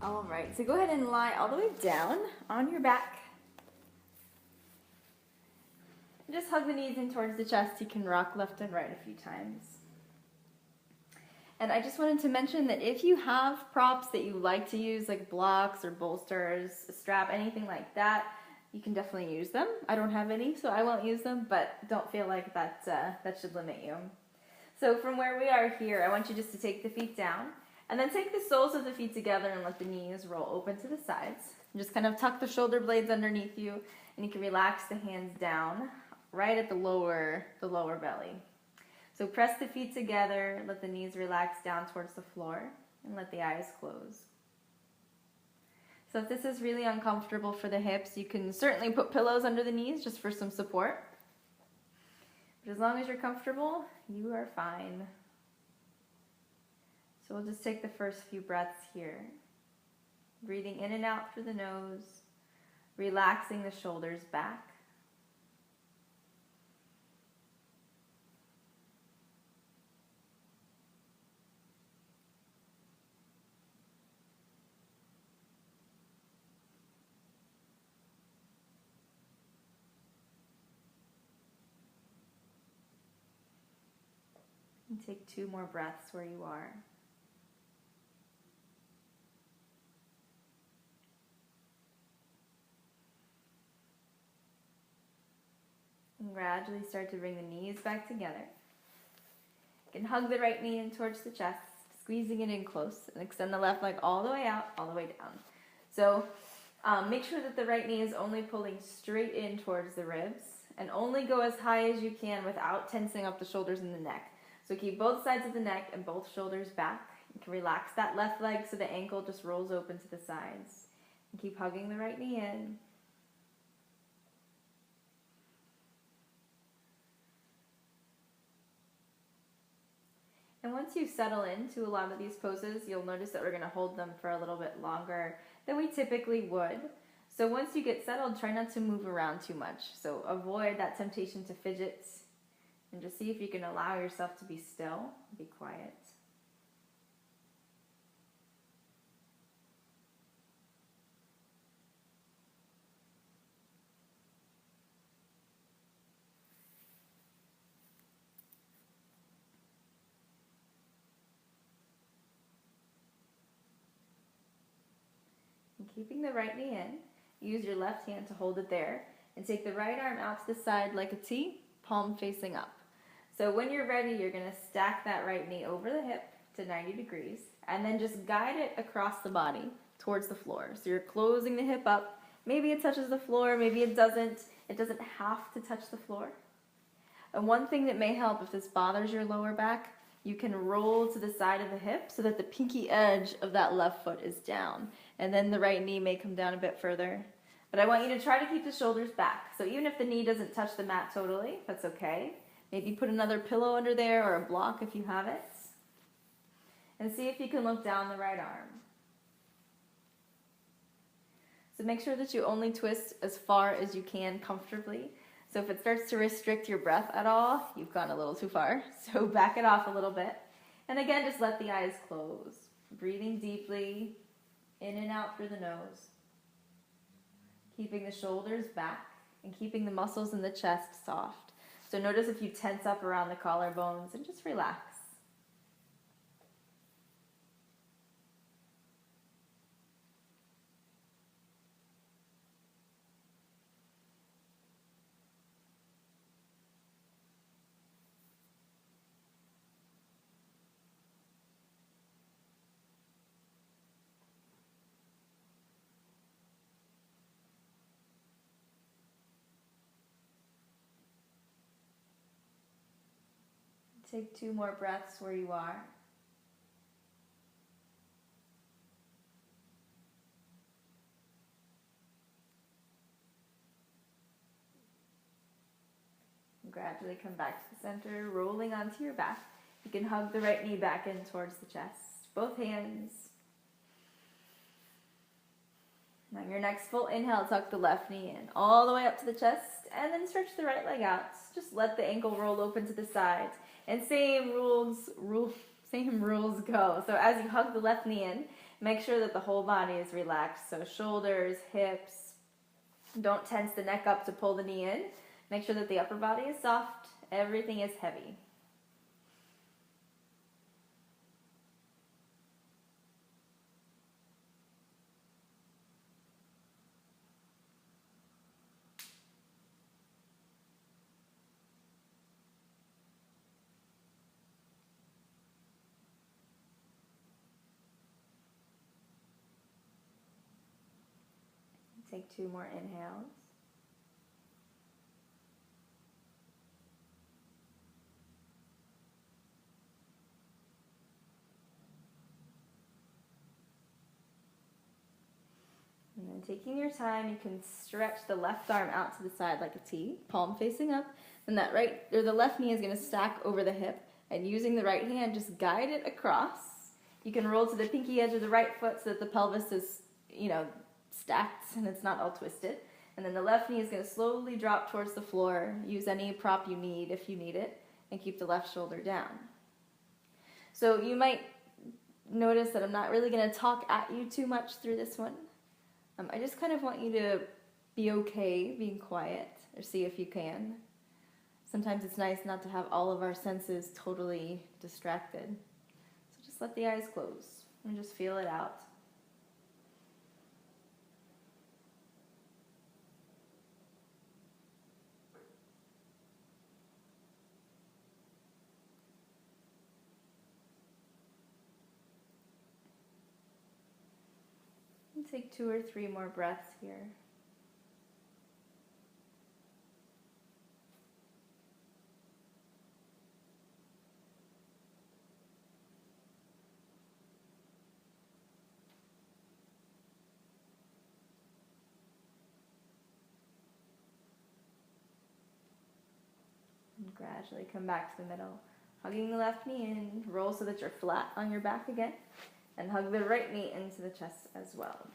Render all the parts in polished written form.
All right, so go ahead and lie all the way down on your back. Just hug the knees in towards the chest. You can rock left and right a few times. And I just wanted to mention that if you have props that you like to use, like blocks or bolsters, a strap, anything like that, you can definitely use them. I don't have any, so I won't use them, but don't feel like that should limit you. So from where we are here, I want you just to take the feet down, and then take the soles of the feet together and let the knees roll open to the sides. And just kind of tuck the shoulder blades underneath you, and you can relax the hands down right at the lower belly. So press the feet together, let the knees relax down towards the floor, and let the eyes close. So if this is really uncomfortable for the hips, you can certainly put pillows under the knees just for some support. But as long as you're comfortable, you are fine. So we'll just take the first few breaths here. Breathing in and out through the nose, relaxing the shoulders back. And take 2 more breaths where you are. And gradually start to bring the knees back together. You can hug the right knee in towards the chest, squeezing it in close, and extend the left leg all the way out, all the way down. So make sure that the right knee is only pulling straight in towards the ribs, and only go as high as you can without tensing up the shoulders and the neck. So keep both sides of the neck and both shoulders back. You can relax that left leg so the ankle just rolls open to the sides. And keep hugging the right knee in. And once you settle into a lot of these poses, you'll notice that we're going to hold them for a little bit longer than we typically would. So once you get settled, try not to move around too much. So avoid that temptation to fidget, and just see if you can allow yourself to be still, be quiet. And keeping the right knee in, use your left hand to hold it there, and take the right arm out to the side like a T, palm facing up. So when you're ready, you're going to stack that right knee over the hip to 90 degrees, and then just guide it across the body towards the floor. So you're closing the hip up. Maybe it touches the floor, maybe it doesn't. It doesn't have to touch the floor. And one thing that may help if this bothers your lower back, you can roll to the side of the hip so that the pinky edge of that left foot is down. And then the right knee may come down a bit further. But I want you to try to keep the shoulders back. So even if the knee doesn't touch the mat totally, that's okay. Maybe put another pillow under there or a block if you have it. And see if you can look down the right arm. So make sure that you only twist as far as you can comfortably. So if it starts to restrict your breath at all, you've gone a little too far. So back it off a little bit. And again, just let the eyes close. Breathing deeply, in and out through the nose. Keeping the shoulders back and keeping the muscles in the chest soft. So notice if you tense up around the collarbones and just relax. Take 2 more breaths where you are. And gradually come back to the center, rolling onto your back. You can hug the right knee back in towards the chest. Both hands. On your next full inhale, tuck the left knee in all the way up to the chest, and then stretch the right leg out. Just let the ankle roll open to the sides. And same rules go. So as you hug the left knee in, Make sure that the whole body is relaxed. So shoulders, hips. Don't tense the neck up to pull the knee in. Make sure that the upper body is soft. Everything is heavy. Take 2 more inhales. And then taking your time, you can stretch the left arm out to the side like a T, palm facing up. And that the left knee is going to stack over the hip. And using the right hand, just guide it across. You can roll to the pinky edge of the right foot so that the pelvis is, stacked and it's not all twisted. And then the left knee is going to slowly drop towards the floor. Use any prop you need if you need it, and keep the left shoulder down. So you might notice that I'm not really going to talk at you too much through this one. I just kind of want you to be okay being quiet, or see if you can. Sometimes it's nice not to have all of our senses totally distracted. So just let the eyes close and just feel it out. And take 2 or 3 more breaths here. And gradually come back to the middle. Hugging the left knee in, roll so that you're flat on your back again. And hug the right knee into the chest as well.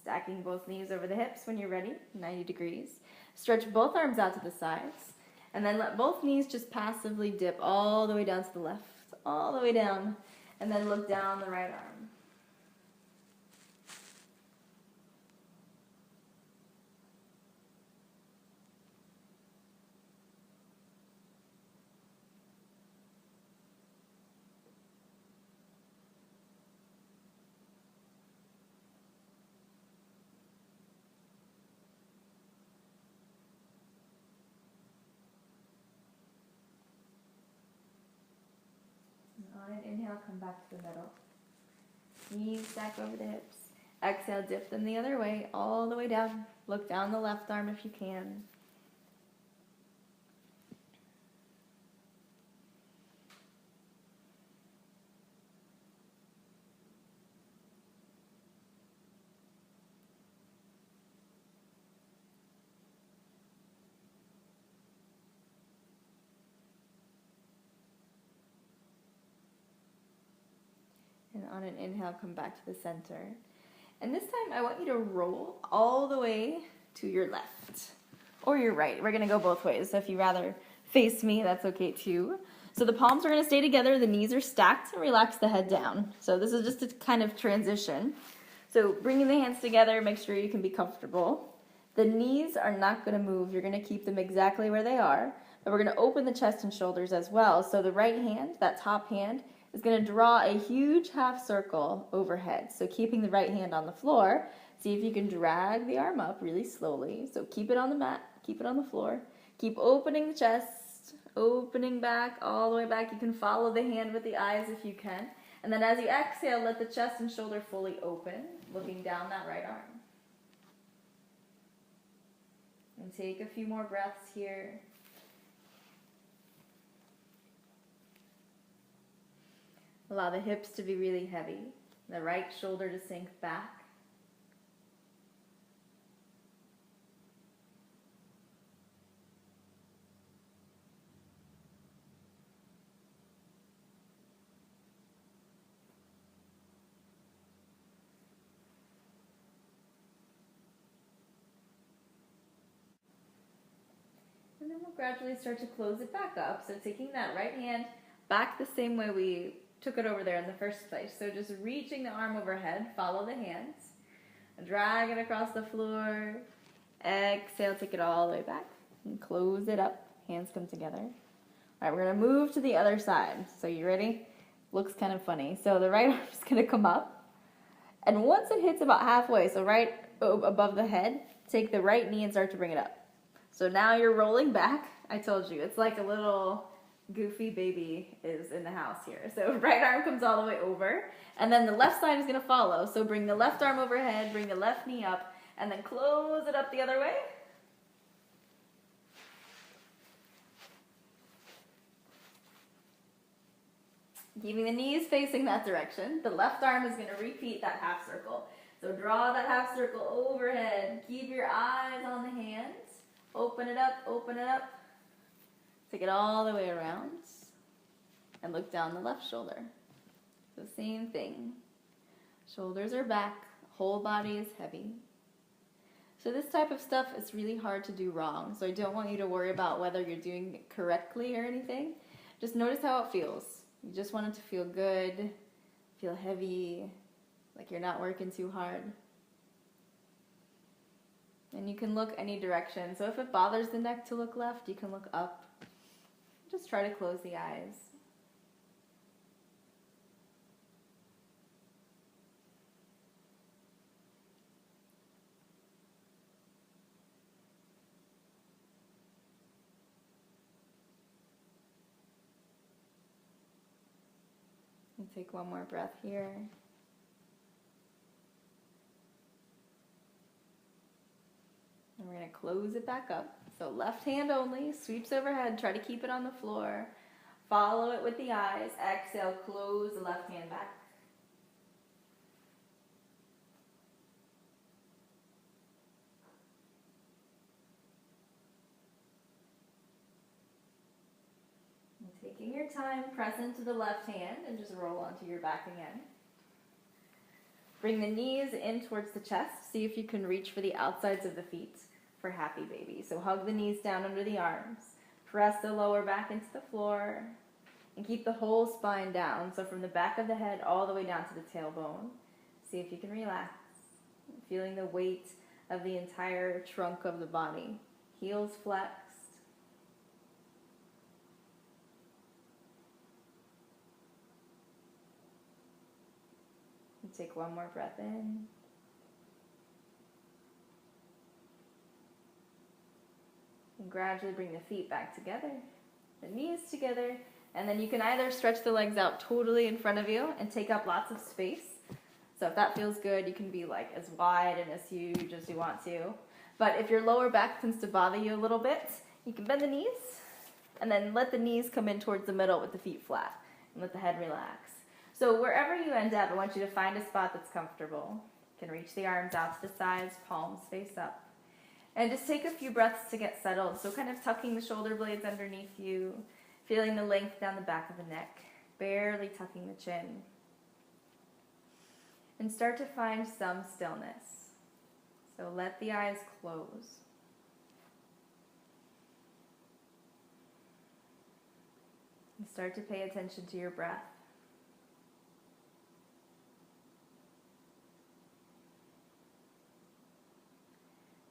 Stacking both knees over the hips when you're ready, 90 degrees. Stretch both arms out to the sides. And then let both knees just passively dip all the way down to the left, all the way down. And then look down the right arm. On an inhale, come back to the middle. Knees stack over the hips. Exhale, dip them the other way, all the way down. Look down the left arm if you can. And on an inhale, come back to the center. And this time I want you to roll all the way to your left or your right. We're going to go both ways. So if you rather face me, that's okay too. So the palms are going to stay together. The knees are stacked, and relax the head down. So this is just a kind of transition. So bringing the hands together, make sure you can be comfortable. The knees are not going to move. You're going to keep them exactly where they are. But we're going to open the chest and shoulders as well. So the right hand, that top hand, is going to draw a huge half circle overhead. So keeping the right hand on the floor, see if you can drag the arm up really slowly. So keep it on the mat, keep it on the floor. Keep opening the chest, opening back, all the way back. You can follow the hand with the eyes if you can. And then as you exhale, let the chest and shoulder fully open, looking down that right arm. And take a few more breaths here. Allow the hips to be really heavy, the right shoulder to sink back. And then we'll gradually start to close it back up. So taking that right hand back the same way we took it over there in the first place. So just reaching the arm overhead, follow the hands, drag it across the floor. Exhale, take it all the way back and close it up. Hands come together. All right, we're gonna move to the other side. So you ready? Looks kind of funny. So the right arm's gonna come up, and once it hits about halfway, so right above the head, take the right knee and start to bring it up. So now you're rolling back. I told you, it's like a little goofy baby is in the house here. So right arm comes all the way over, and then the left side is gonna follow. So bring the left arm overhead, bring the left knee up, and then close it up the other way. Keeping the knees facing that direction. The left arm is going to repeat that half circle. So draw that half circle overhead. Keep your eyes on the hands. Open it up, open it up. Take it all the way around. And look down the left shoulder. The same thing. Shoulders are back. Whole body is heavy. So this type of stuff is really hard to do wrong. So I don't want you to worry about whether you're doing it correctly or anything. Just notice how it feels. You just want it to feel good, feel heavy, like you're not working too hard. And you can look any direction. So if it bothers the neck to look left, you can look up. Just try to close the eyes. And take one more breath here. And we're going to close it back up. So left hand only, sweeps overhead, try to keep it on the floor. Follow it with the eyes. Exhale, close the left hand back. Taking your time, press into the left hand and just roll onto your back again. Bring the knees in towards the chest. See if you can reach for the outsides of the feet for happy baby. So hug the knees down under the arms. Press the lower back into the floor and keep the whole spine down. So from the back of the head all the way down to the tailbone. See if you can relax. Feeling the weight of the entire trunk of the body. Heels flexed. Take one more breath in. And gradually bring the feet back together, the knees together, and then you can either stretch the legs out totally in front of you and take up lots of space. So if that feels good, you can be like as wide and as huge as you want to. But if your lower back tends to bother you a little bit, you can bend the knees and then let the knees come in towards the middle with the feet flat and let the head relax. So wherever you end up, I want you to find a spot that's comfortable. You can reach the arms out to the sides, palms face up. And just take a few breaths to get settled. So kind of tucking the shoulder blades underneath you, feeling the length down the back of the neck, barely tucking the chin. And start to find some stillness. So let the eyes close. And start to pay attention to your breath.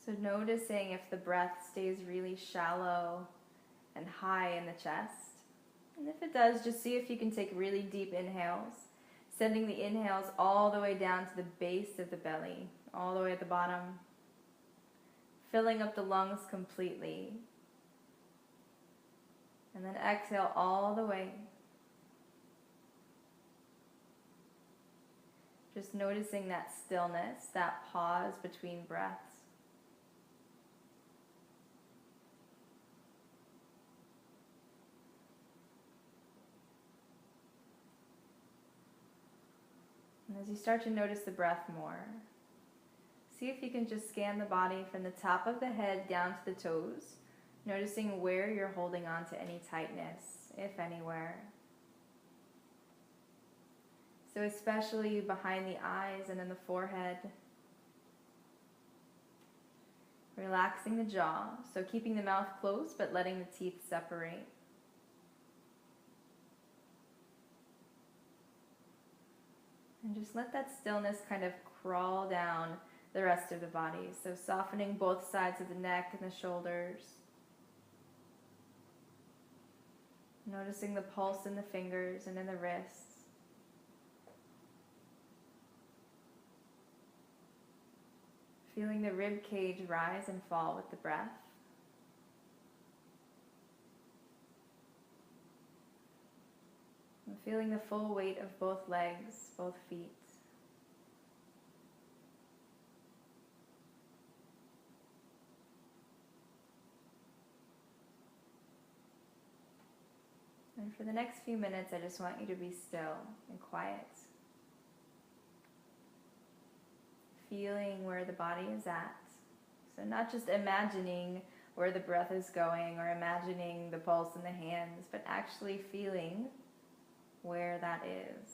So noticing if the breath stays really shallow and high in the chest. And if it does, just see if you can take really deep inhales, sending the inhales all the way down to the base of the belly, all the way at the bottom, filling up the lungs completely. And then exhale all the way. Just noticing that stillness, that pause between breaths. And as you start to notice the breath more, see if you can just scan the body from the top of the head down to the toes, noticing where you're holding on to any tightness, if anywhere. So especially behind the eyes and in the forehead. Relaxing the jaw, so keeping the mouth closed but letting the teeth separate. And just let that stillness kind of crawl down the rest of the body. So softening both sides of the neck and the shoulders. Noticing the pulse in the fingers and in the wrists. Feeling the rib cage rise and fall with the breath. And feeling the full weight of both legs, both feet. And for the next few minutes, I just want you to be still and quiet. Feeling where the body is at. So not just imagining where the breath is going or imagining the pulse in the hands, but actually feeling where that is.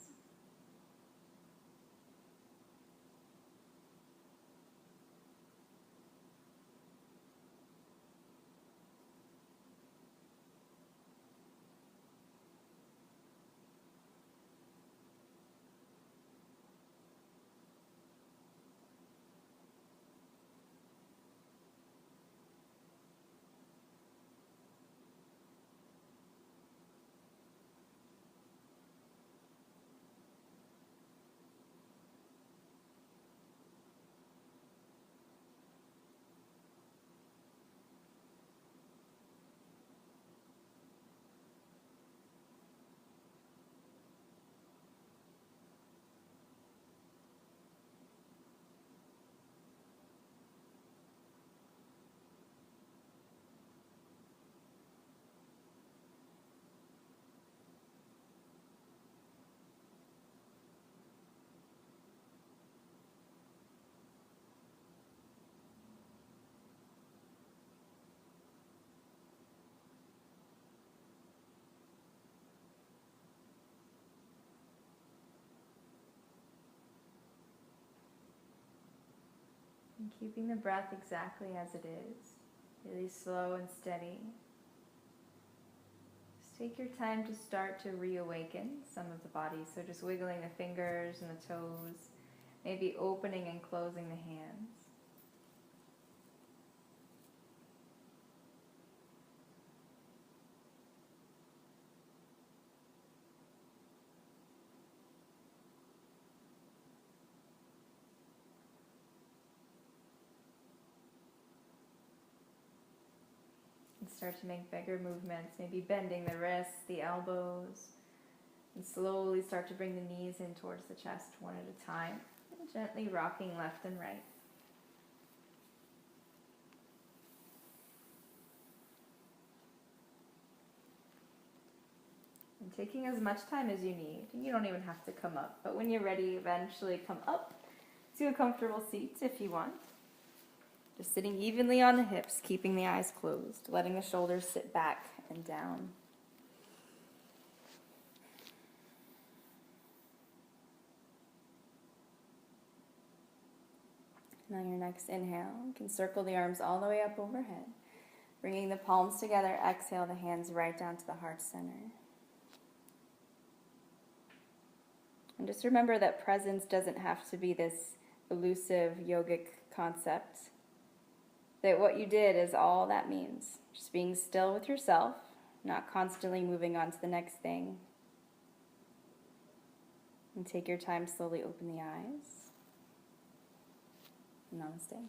And keeping the breath exactly as it is, really slow and steady. Just take your time to start to reawaken some of the body. So just wiggling the fingers and the toes, maybe opening and closing the hands. And start to make bigger movements, maybe bending the wrists, the elbows, and slowly start to bring the knees in towards the chest one at a time, and gently rocking left and right. And taking as much time as you need. You don't even have to come up, but when you're ready, eventually come up to a comfortable seat if you want. Just sitting evenly on the hips, keeping the eyes closed, letting the shoulders sit back and down. And on your next inhale, you can circle the arms all the way up overhead. Bringing the palms together, exhale the hands right down to the heart center. And just remember that presence doesn't have to be this elusive yogic concept. That what you did is all that means. Just being still with yourself, not constantly moving on to the next thing. And take your time, slowly open the eyes. Namaste.